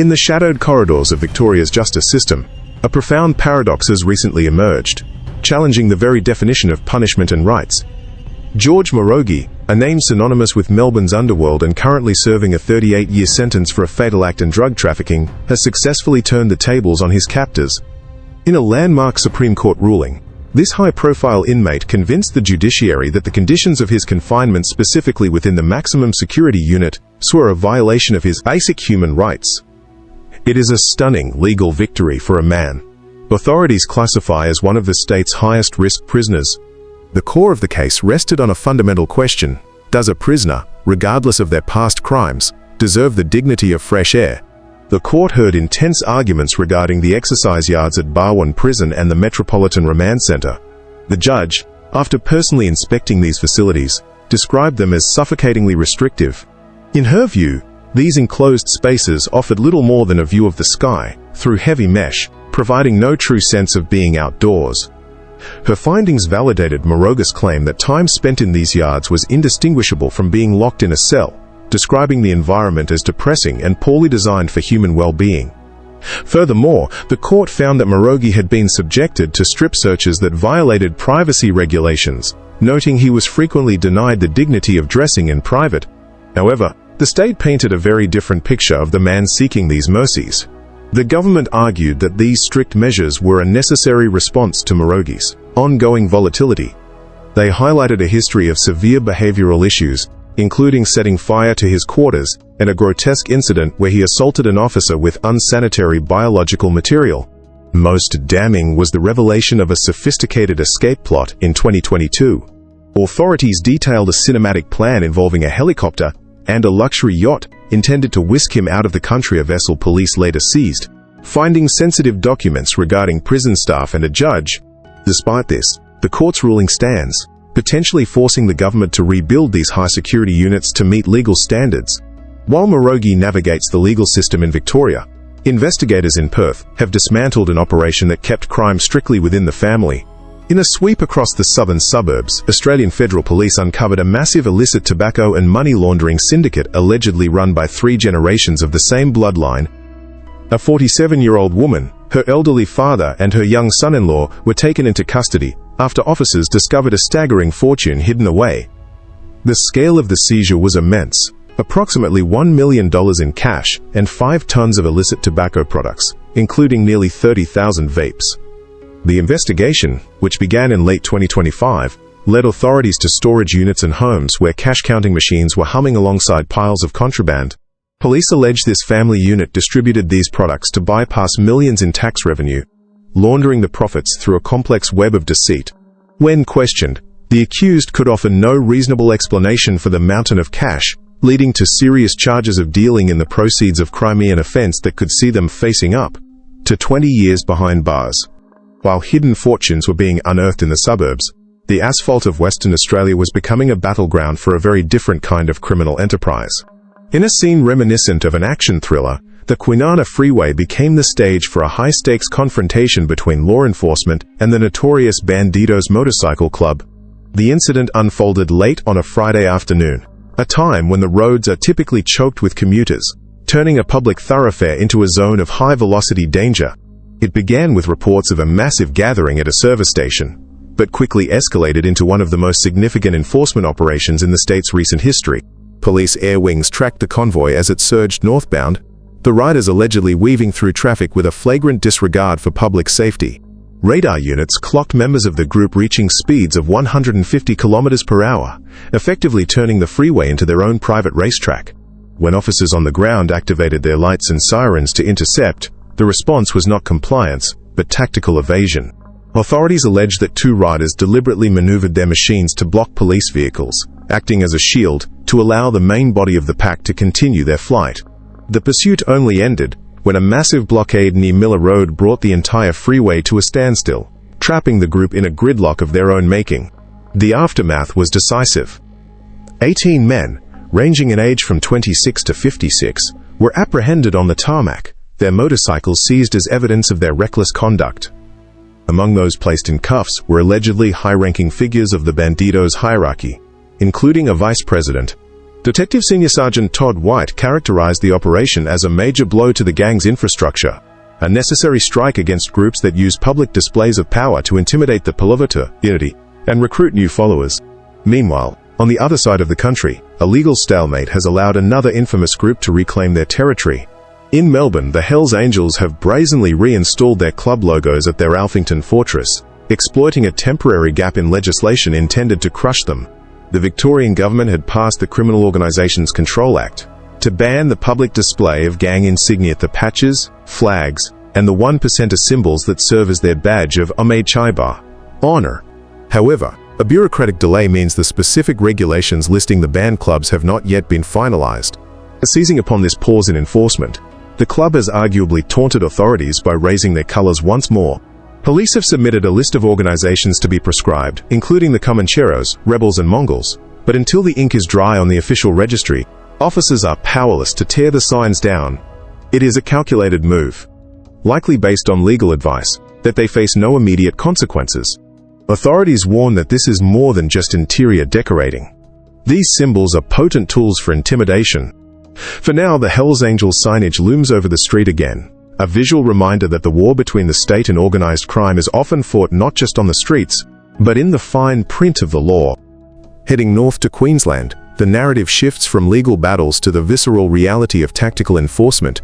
In the shadowed corridors of Victoria's justice system, a profound paradox has recently emerged, challenging the very definition of punishment and rights. George Marogi, a name synonymous with Melbourne's Underworld and currently serving a 38-year sentence for a fatal act and drug trafficking, has successfully turned the tables on his captors. In a landmark Supreme Court ruling, this high-profile inmate convinced the judiciary that the conditions of his confinement, specifically within the maximum security unit, were a violation of his basic human rights. It is a stunning legal victory for a man authorities classify as one of the state's highest-risk prisoners. The core of the case rested on a fundamental question: does a prisoner, regardless of their past crimes, deserve the dignity of fresh air? The court heard intense arguments regarding the exercise yards at Barwon Prison and the Metropolitan Remand Centre. The judge, after personally inspecting these facilities, described them as suffocatingly restrictive. In her view, these enclosed spaces offered little more than a view of the sky, through heavy mesh, providing no true sense of being outdoors. Her findings validated Marogi's claim that time spent in these yards was indistinguishable from being locked in a cell, describing the environment as depressing and poorly designed for human well-being. Furthermore, the court found that Marogi had been subjected to strip searches that violated privacy regulations, noting he was frequently denied the dignity of dressing in private. However, the state painted a very different picture of the man seeking these mercies. The government argued that these strict measures were a necessary response to Marogi's ongoing volatility. They highlighted a history of severe behavioral issues, including setting fire to his quarters and a grotesque incident where he assaulted an officer with unsanitary biological material. Most damning was the revelation of a sophisticated escape plot in 2022. Authorities detailed a cinematic plan involving a helicopter and a luxury yacht intended to whisk him out of the country. A vessel police later seized, finding sensitive documents regarding prison staff and a judge. Despite this, the court's ruling stands, potentially forcing the government to rebuild these high-security units to meet legal standards. While Marogi navigates the legal system in Victoria, investigators in Perth have dismantled an operation that kept crime strictly within the family. In a sweep across the southern suburbs, Australian Federal Police uncovered a massive illicit tobacco and money laundering syndicate allegedly run by 3 generations of the same bloodline. A 47-year-old woman, her elderly father and her young son-in-law were taken into custody after officers discovered a staggering fortune hidden away. The scale of the seizure was immense, approximately $1 million in cash and 5 tons of illicit tobacco products, including nearly 30,000 vapes. The investigation, which began in late 2025, led authorities to storage units and homes where cash-counting machines were humming alongside piles of contraband. Police allege this family unit distributed these products to bypass millions in tax revenue, laundering the profits through a complex web of deceit. When questioned, the accused could offer no reasonable explanation for the mountain of cash, leading to serious charges of dealing in the proceeds of crime, an offense that could see them facing up to 20 years behind bars. While hidden fortunes were being unearthed in the suburbs, the asphalt of Western Australia was becoming a battleground for a very different kind of criminal enterprise. In a scene reminiscent of an action thriller, the Kwinana Freeway became the stage for a high-stakes confrontation between law enforcement and the notorious Bandidos motorcycle club. The incident unfolded late on a Friday afternoon, a time when the roads are typically choked with commuters, turning a public thoroughfare into a zone of high-velocity danger. It began with reports of a massive gathering at a service station, but quickly escalated into one of the most significant enforcement operations in the state's recent history. Police air wings tracked the convoy as it surged northbound, the riders allegedly weaving through traffic with a flagrant disregard for public safety. Radar units clocked members of the group reaching speeds of 150 kilometers per hour, effectively turning the freeway into their own private racetrack. When officers on the ground activated their lights and sirens to intercept, the response was not compliance, but tactical evasion. Authorities allege that 2 riders deliberately maneuvered their machines to block police vehicles, acting as a shield to allow the main body of the pack to continue their flight. The pursuit only ended when a massive blockade near Miller Road brought the entire freeway to a standstill, trapping the group in a gridlock of their own making. The aftermath was decisive. 18 men, ranging in age from 26 to 56, were apprehended on the tarmac, their motorcycles seized as evidence of their reckless conduct. Among those placed in cuffs were allegedly high-ranking figures of the Bandidos hierarchy, including a vice president. Detective Senior Sergeant Todd White characterized the operation as a major blow to the gang's infrastructure, a necessary strike against groups that use public displays of power to intimidate the Palovita unity and recruit new followers. Meanwhile, on the other side of the country, a legal stalemate has allowed another infamous group to reclaim their territory. In Melbourne, the Hells Angels have brazenly reinstalled their club logos at their Alphington fortress, exploiting a temporary gap in legislation intended to crush them. The Victorian government had passed the Criminal Organisations Control Act to ban the public display of gang insignia, the patches, flags, and the 1% symbols that serve as their badge of Ahmed Chaibar, honor. However, a bureaucratic delay means the specific regulations listing the banned clubs have not yet been finalized. Seizing upon this pause in enforcement, the club has arguably taunted authorities by raising their colors once more. Police have submitted a list of organizations to be proscribed, including the Comancheros, Rebels and Mongols, but until the ink is dry on the official registry, officers are powerless to tear the signs down. It is a calculated move, likely based on legal advice, that they face no immediate consequences. Authorities warn that this is more than just interior decorating. These symbols are potent tools for intimidation. For now, the Hells Angels signage looms over the street again, a visual reminder that the war between the state and organized crime is often fought not just on the streets, but in the fine print of the law. Heading north to Queensland, the narrative shifts from legal battles to the visceral reality of tactical enforcement.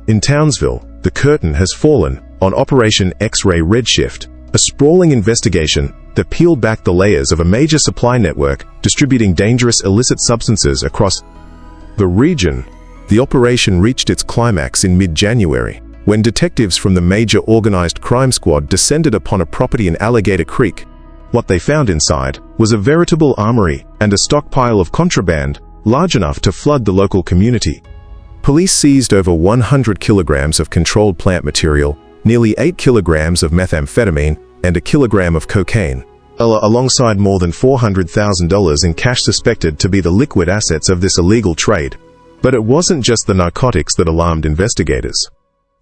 In Townsville, the curtain has fallen on Operation X-Ray Redshift, a sprawling investigation that peeled back the layers of a major supply network distributing dangerous illicit substances across the region. The operation reached its climax in mid-January, when detectives from the major organized crime squad descended upon a property in Alligator Creek. What they found inside was a veritable armory and a stockpile of contraband large enough to flood the local community. Police seized over 100 kilograms of controlled plant material, nearly 8 kilograms of methamphetamine, and a kilogram of cocaine, alongside more than $400,000 in cash suspected to be the liquid assets of this illegal trade. But it wasn't just the narcotics that alarmed investigators.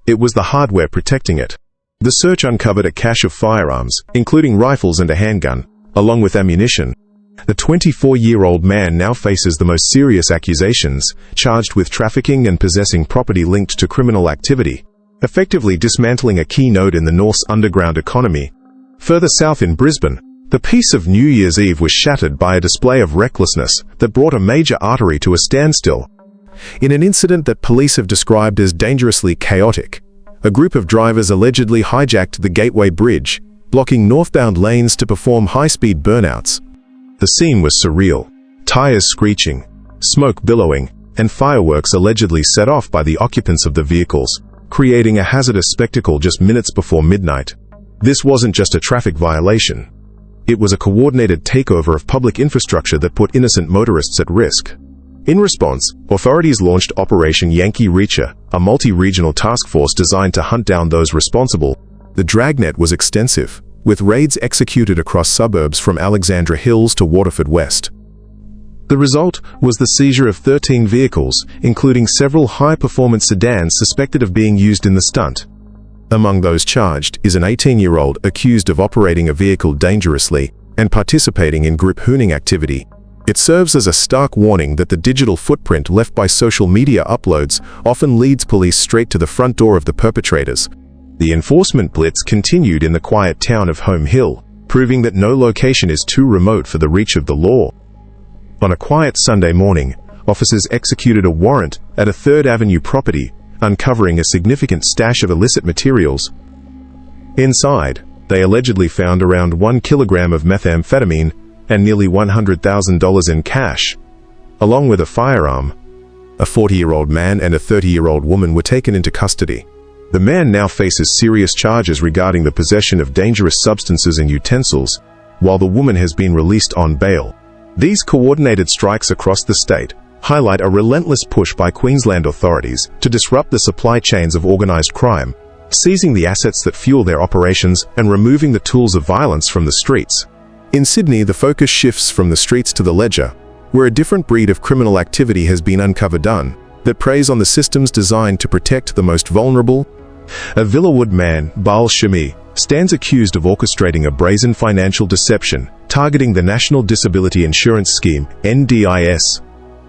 It was the hardware protecting it. The search uncovered a cache of firearms, including rifles and a handgun, along with ammunition. The 24-year-old man now faces the most serious accusations, charged with trafficking and possessing property linked to criminal activity, effectively dismantling a key node in the North's underground economy. Further south in Brisbane, the peace of New Year's Eve was shattered by a display of recklessness that brought a major artery to a standstill. In an incident that police have described as dangerously chaotic, a group of drivers allegedly hijacked the Gateway Bridge, blocking northbound lanes to perform high-speed burnouts. The scene was surreal. Tires screeching, smoke billowing, and fireworks allegedly set off by the occupants of the vehicles, creating a hazardous spectacle just minutes before midnight. This wasn't just a traffic violation. It was a coordinated takeover of public infrastructure that put innocent motorists at risk. In response, authorities launched Operation Yankee Reacher, a multi-regional task force designed to hunt down those responsible. The dragnet was extensive, with raids executed across suburbs from Alexandra Hills to Waterford West. The result was the seizure of 13 vehicles, including several high-performance sedans suspected of being used in the stunt. Among those charged is an 18-year-old accused of operating a vehicle dangerously and participating in group hooning activity. It serves as a stark warning that the digital footprint left by social media uploads often leads police straight to the front door of the perpetrators. The enforcement blitz continued in the quiet town of Home Hill, proving that no location is too remote for the reach of the law. On a quiet Sunday morning, officers executed a warrant at a 3rd Avenue property, uncovering a significant stash of illicit materials. Inside, they allegedly found around 1 kilogram of methamphetamine and nearly $100,000 in cash, along with a firearm. A 40-year-old man and a 30-year-old woman were taken into custody. The man now faces serious charges regarding the possession of dangerous substances and utensils, while the woman has been released on bail. These coordinated strikes across the state highlight a relentless push by Queensland authorities to disrupt the supply chains of organized crime, seizing the assets that fuel their operations and removing the tools of violence from the streets. In Sydney, the focus shifts from the streets to the ledger, where a different breed of criminal activity has been uncovered that preys on the systems designed to protect the most vulnerable. A Villawood man, Baal Shami, stands accused of orchestrating a brazen financial deception targeting the National Disability Insurance Scheme, NDIS.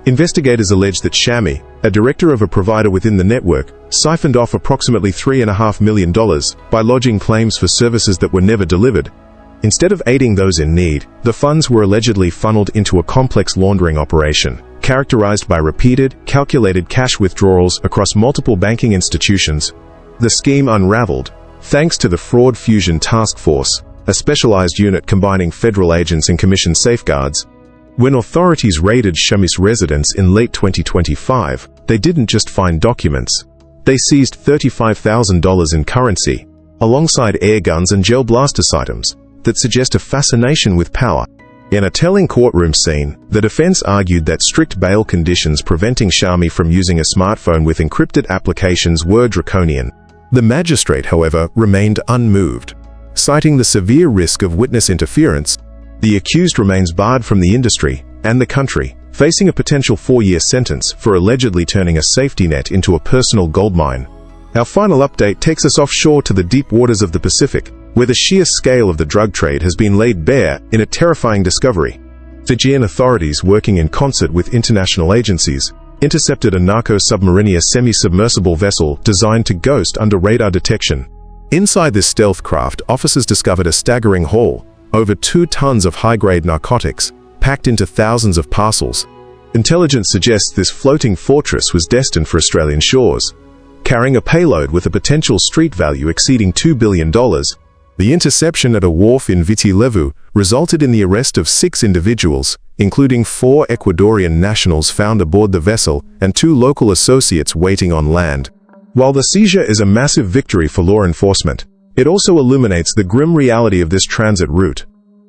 Investigators allege that Shami, a director of a provider within the network, siphoned off approximately $3.5 million by lodging claims for services that were never delivered. Instead of aiding those in need, the funds were allegedly funneled into a complex laundering operation, characterized by repeated, calculated cash withdrawals across multiple banking institutions. The scheme unraveled, thanks to the Fraud Fusion Task Force, a specialized unit combining federal agents and commission safeguards. When authorities raided Shami's residence in late 2025, they didn't just find documents. They seized $35,000 in currency, alongside air guns and gel blasters items that suggest a fascination with power. In a telling courtroom scene, the defense argued that strict bail conditions preventing Shami from using a smartphone with encrypted applications were draconian. The magistrate, however, remained unmoved. Citing the severe risk of witness interference, the accused remains barred from the industry and the country, facing a potential 4-year sentence for allegedly turning a safety net into a personal goldmine. Our final update takes us offshore to the deep waters of the Pacific, where the sheer scale of the drug trade has been laid bare in a terrifying discovery. Fijian authorities, working in concert with international agencies, intercepted a narco-submarine semi-submersible vessel designed to ghost under radar detection. Inside this stealth craft, officers discovered a staggering haul, over 2 tons of high-grade narcotics, packed into thousands of parcels. Intelligence suggests this floating fortress was destined for Australian shores, carrying a payload with a potential street value exceeding $2 billion. The interception at a wharf in Viti Levu resulted in the arrest of 6 individuals, including 4 Ecuadorian nationals found aboard the vessel and 2 local associates waiting on land. While the seizure is a massive victory for law enforcement, it also illuminates the grim reality of this transit route.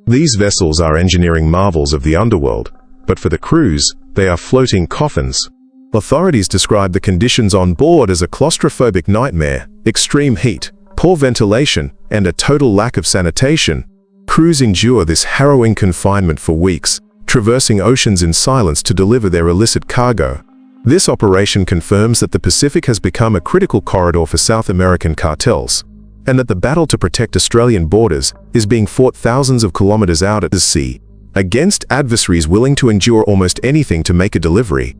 These vessels are engineering marvels of the underworld, but for the crews, they are floating coffins. Authorities describe the conditions on board as a claustrophobic nightmare: extreme heat, poor ventilation, and a total lack of sanitation. Crews endure this harrowing confinement for weeks, traversing oceans in silence to deliver their illicit cargo. This operation confirms that the Pacific has become a critical corridor for South American cartels, and that the battle to protect Australian borders is being fought thousands of kilometers out at the sea, against adversaries willing to endure almost anything to make a delivery.